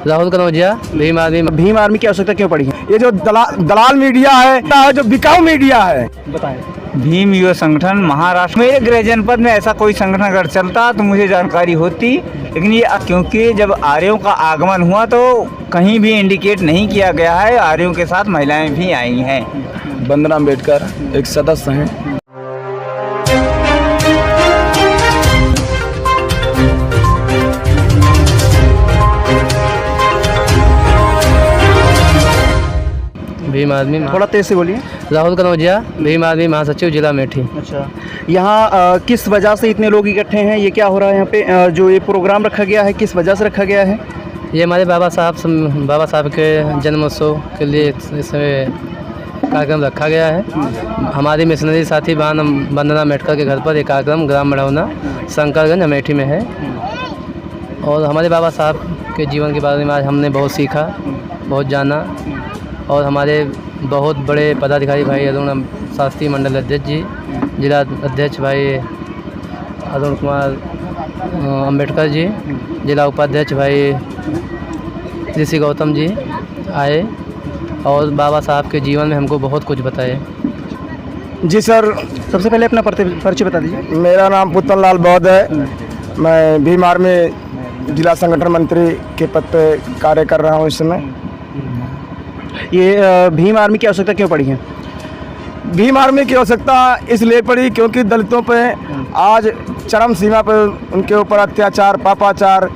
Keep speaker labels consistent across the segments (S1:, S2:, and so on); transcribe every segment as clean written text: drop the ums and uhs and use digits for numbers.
S1: Rahul Kanaujia.
S2: Bhim army की आवश्यकता क्यों पड़ी है? ये जो दलाल मीडिया है, जो बिकाऊ मीडिया है।
S1: बताएं।
S3: भीम युवा संगठन महाराष्ट्र, मेरे गृह जनपद में ऐसा कोई संगठन अगर चलता तो मुझे जानकारी होती, लेकिन ये क्योंकि जब आर्यों का आगमन हुआ तो कहीं भी इंडिकेट नहीं किया गया है। आर्यों के साथ महिलाएं भी आई हैं।
S2: वंदना अम्बेडकर एक सदस्य हैं।
S1: भीम आर्मी
S2: थोड़ा तेज से बोलिए।
S1: राहुल कनौजिया, भीम आर्मी महासचिव, जिला अमेठी।
S2: अच्छा, यहाँ किस वजह से इतने लोग इकट्ठे हैं? ये क्या हो रहा है यहाँ पे? जो ये प्रोग्राम रखा गया है, किस वजह से रखा गया है?
S1: ये हमारे बाबा साहब के जन्मोत्सव के लिए इसमें कार्यक्रम रखा गया है। हमारी मिशनरी साथी वंदना अम्बेडकर के घर पर एक कार्यक्रम ग्राम मढ़ौना, शंकरगंज, अमेठी में है। और हमारे बाबा साहब के जीवन के बारे में आज हमने बहुत सीखा, बहुत जाना। और हमारे बहुत बड़े पदाधिकारी भाई अरुण शास्त्री, मंडल अध्यक्ष जी, जिला अध्यक्ष भाई अरुण कुमार अम्बेडकर जी, जिला उपाध्यक्ष भाई ऋषि गौतम जी आए और बाबा साहब के जीवन में हमको बहुत कुछ बताए।
S2: जी सर, सबसे पहले अपना परिचय बता दीजिए। मेरा नाम पुतन लाल बौद्ध है। मैं भीम आर्मी जिला संगठन मंत्री के पद पे कार्य कर रहा हूँ इस समय। ये भीम आर्मी की आवश्यकता क्यों पड़ी है? भीम आर्मी की आवश्यकता इसलिए पड़ी क्योंकि दलितों पे आज चरम सीमा पर उनके ऊपर अत्याचार, पापाचार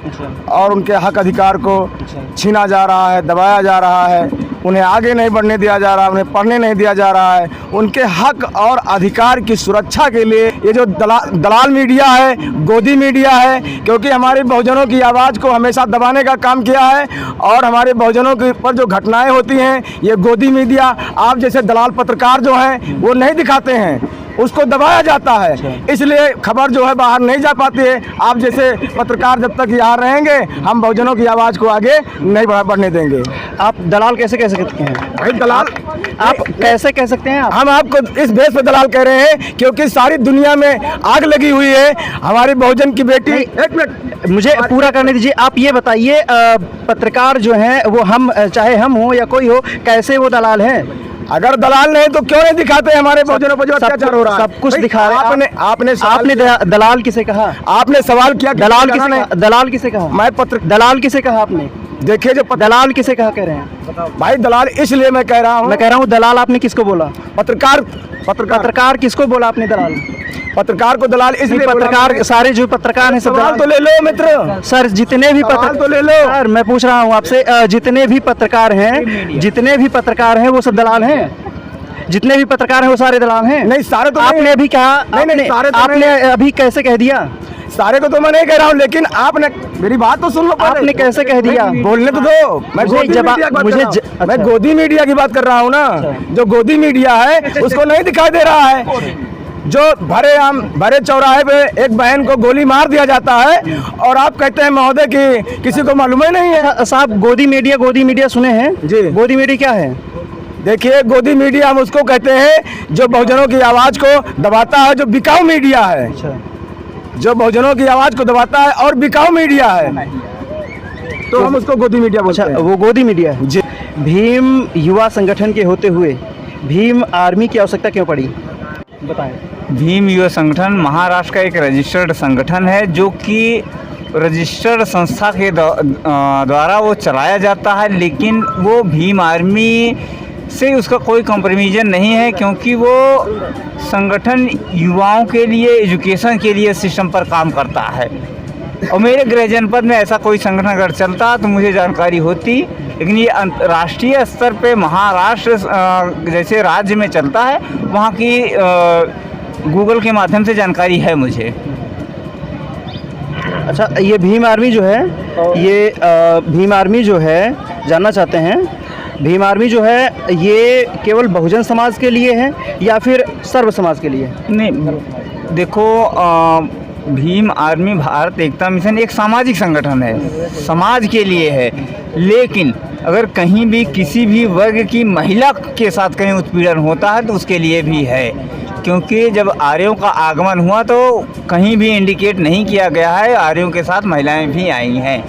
S2: और उनके हक अधिकार को छीना जा रहा है, दबाया जा रहा है। उन्हें आगे नहीं बढ़ने दिया जा रहा, उन्हें पढ़ने नहीं दिया जा रहा है। उनके हक और अधिकार की सुरक्षा के लिए ये जो दलाल मीडिया है, गोदी मीडिया है, क्योंकि हमारे बहुजनों की आवाज़ को हमेशा दबाने का काम किया है। और हमारे बहुजनों के ऊपर जो घटनाएं होती हैं, ये गोदी मीडिया, आप जैसे दलाल पत्रकार जो हैं वो नहीं दिखाते हैं, उसको दबाया जाता है। इसलिए खबर जो है बाहर नहीं जा पाती है। आप जैसे पत्रकार जब तक यहाँ रहेंगे, हम बहुजनों की आवाज़ को आगे नहीं बढ़ने देंगे। आप दलाल कैसे कह सकते हैं? भाई दलाल आप कैसे कह सकते हैं? हम आपको इस बेस पे दलाल कह रहे हैं क्योंकि सारी दुनिया में आग लगी हुई है। हमारी बहुजन की बेटी, एक मिनट मुझे पूरा करने दीजिए। आप ये बताइए, पत्रकार जो हैं वो हम, चाहे हम हो या कोई हो, कैसे वो दलाल हैं? अगर दलाल नहीं तो क्यों नहीं दिखाते हमारे बहुजनों पर जो अत्याचार हो रहा है? सब कुछ दिखा रहे हैं। आपने दलाल किसे कहा? आपने सवाल किया दलाल किसे कहा? दलाल किसे कहा आपने? देखिए, जो दलाल किसे कहा कह रहे हैं भाई? दलाल इसलिए मैं कह रहा हूँ दलाल आपने किसको बोला? पत्रकार किसको बोला आपने दलाल? पत्रकार को दलाल इसलिए, पत्रकार सारे जो पत्रकार हैं सब दलाल। तो ले लो मित्र, सर जितने भी पत्रकार तो ले लो। सर मैं पूछ रहा हूँ आपसे, जितने भी पत्रकार हैं वो सब दलाल हैं? जितने भी पत्रकार हैं वो सारे दलाल हैं? नहीं, सारे तो आपने अभी कहा। आपने अभी कैसे कह दिया? सारे को तो मैं नहीं कह रहा हूँ, लेकिन आपने मेरी बात तो सुन लो। आपने कैसे कह दिया? बोलने तो दो। मैं गोदी मीडिया की बात कर रहा हूँ ना। जो गोदी मीडिया है उसको नहीं दिखाई दे रहा है। जो भरे चौराहे पे एक बहन को गोली मार दिया जाता है और आप कहते हैं महोदय कि किसी को मालूम ही नहीं है। साहब, गोदी मीडिया सुने हैं जी? गोदी मीडिया क्या है? देखिए, गोदी मीडिया हम उसको कहते हैं जो बहुजनों की आवाज़ को दबाता है, जो बिकाऊ मीडिया है। जो बहुजनों की आवाज़ को दबाता है और बिकाऊ मीडिया है, तो हम उसको गोदी मीडिया बोलते हैं। वो गोदी मीडिया है जी। भीम युवा संगठन के होते हुए भीम आर्मी की आवश्यकता क्यों पड़ी? बताएं।
S3: भीम युवा संगठन महाराष्ट्र का एक रजिस्टर्ड संगठन है, जो कि रजिस्टर्ड संस्था के द्वारा वो चलाया जाता है, लेकिन वो भीम आर्मी से उसका कोई कंपैरिजन नहीं है, क्योंकि वो संगठन युवाओं के लिए, एजुकेशन के लिए सिस्टम पर काम करता है। और मेरे गृह जनपद में ऐसा कोई संगठन अगर चलता तो मुझे जानकारी होती, लेकिन ये राष्ट्रीय स्तर पे महाराष्ट्र जैसे राज्य में चलता है, वहाँ की गूगल के माध्यम से जानकारी है मुझे।
S2: अच्छा, ये भीम आर्मी जो है, ये भीम आर्मी जो है, जानना चाहते हैं, भीम आर्मी जो है ये केवल बहुजन समाज के लिए है या फिर सर्व समाज के लिए?
S3: नहीं, देखो, भीम आर्मी भारत एकता मिशन एक सामाजिक संगठन है, समाज के लिए है। लेकिन अगर कहीं भी किसी भी वर्ग की महिला के साथ कहीं उत्पीड़न होता है तो उसके लिए भी है, क्योंकि जब आर्यों का आगमन हुआ तो कहीं भी इंडिकेट नहीं किया गया है, आर्यों के साथ महिलाएं भी आई हैं।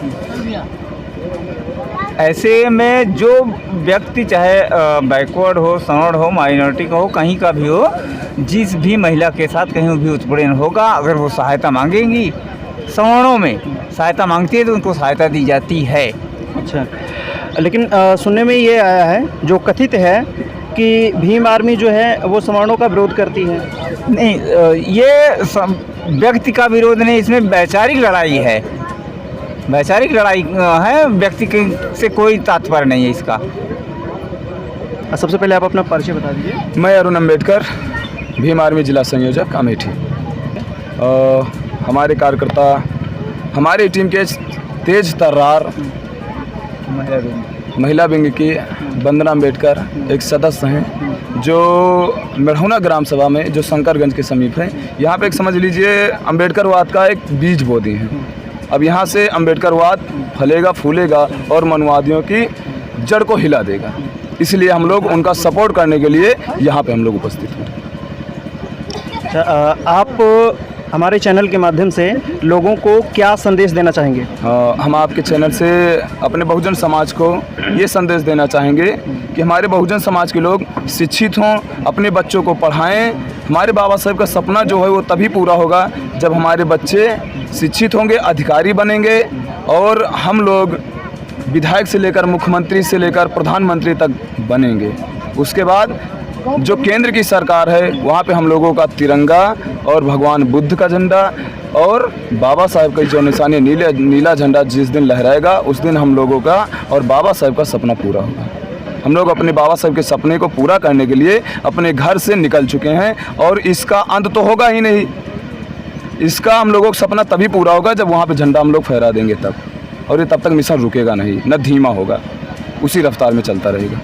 S3: ऐसे में जो व्यक्ति चाहे बैकवर्ड हो, सवर्ण हो, माइनॉरिटी का हो, कहीं का भी हो, जिस भी महिला के साथ कहीं भी उत्पीड़न होगा, अगर वो सहायता मांगेंगी, सवर्णों में सहायता मांगती है तो उनको सहायता दी जाती है।
S4: अच्छा, लेकिन सुनने में ये आया है, जो कथित है कि भीम आर्मी जो है वो सवर्णों का विरोध करती है।
S3: नहीं, ये व्यक्ति का विरोध नहीं, इसमें वैचारिक लड़ाई है, वैचारिक लड़ाई है, व्यक्ति के से कोई तात्पर्य नहीं है इसका।
S4: सबसे पहले आप अपना परिचय बता दीजिए।
S2: मैं अरुण अम्बेडकर, भीम आर्मी जिला संयोजक अमेठी। हमारे कार्यकर्ता, हमारी टीम के तेज तर्रार महिला विंग की वंदना अम्बेडकर एक सदस्य हैं, जो मेढ़ौना ग्राम सभा में, जो शंकरगंज के समीप है, यहाँ पे एक समझ लीजिए अम्बेडकरवाद का एक बीज बो दिए हैं। अब यहाँ से अम्बेडकरवाद फलेगा, फूलेगा और मनुवादियों की जड़ को हिला देगा। इसलिए हम लोग उनका सपोर्ट करने के लिए यहाँ पे हम लोग उपस्थित हैं।
S4: अच्छा, आप हमारे चैनल के माध्यम से लोगों को क्या संदेश देना चाहेंगे?
S2: हम आपके चैनल से अपने बहुजन समाज को ये संदेश देना चाहेंगे कि हमारे बहुजन समाज के लोग शिक्षित हों, अपने बच्चों को पढ़ाएं। हमारे बाबा साहब का सपना जो है वो तभी पूरा होगा जब हमारे बच्चे शिक्षित होंगे, अधिकारी बनेंगे, और हम लोग विधायक से लेकर मुख्यमंत्री से लेकर प्रधानमंत्री तक बनेंगे। उसके बाद जो केंद्र की सरकार है वहाँ पे हम लोगों का तिरंगा और भगवान बुद्ध का झंडा और बाबा साहब का जो निशानी नीला झंडा जिस दिन लहराएगा, उस दिन हम लोगों का और बाबा साहब का सपना पूरा होगा। हम लोग अपने बाबा साहब के सपने को पूरा करने के लिए अपने घर से निकल चुके हैं, और इसका अंत तो होगा ही नहीं। इसका हम लोगों का सपना तभी पूरा होगा जब वहाँ पे झंडा हम लोग फहरा देंगे तब, और ये तब तक मिशन रुकेगा नहीं, न धीमा होगा, उसी रफ्तार में चलता रहेगा।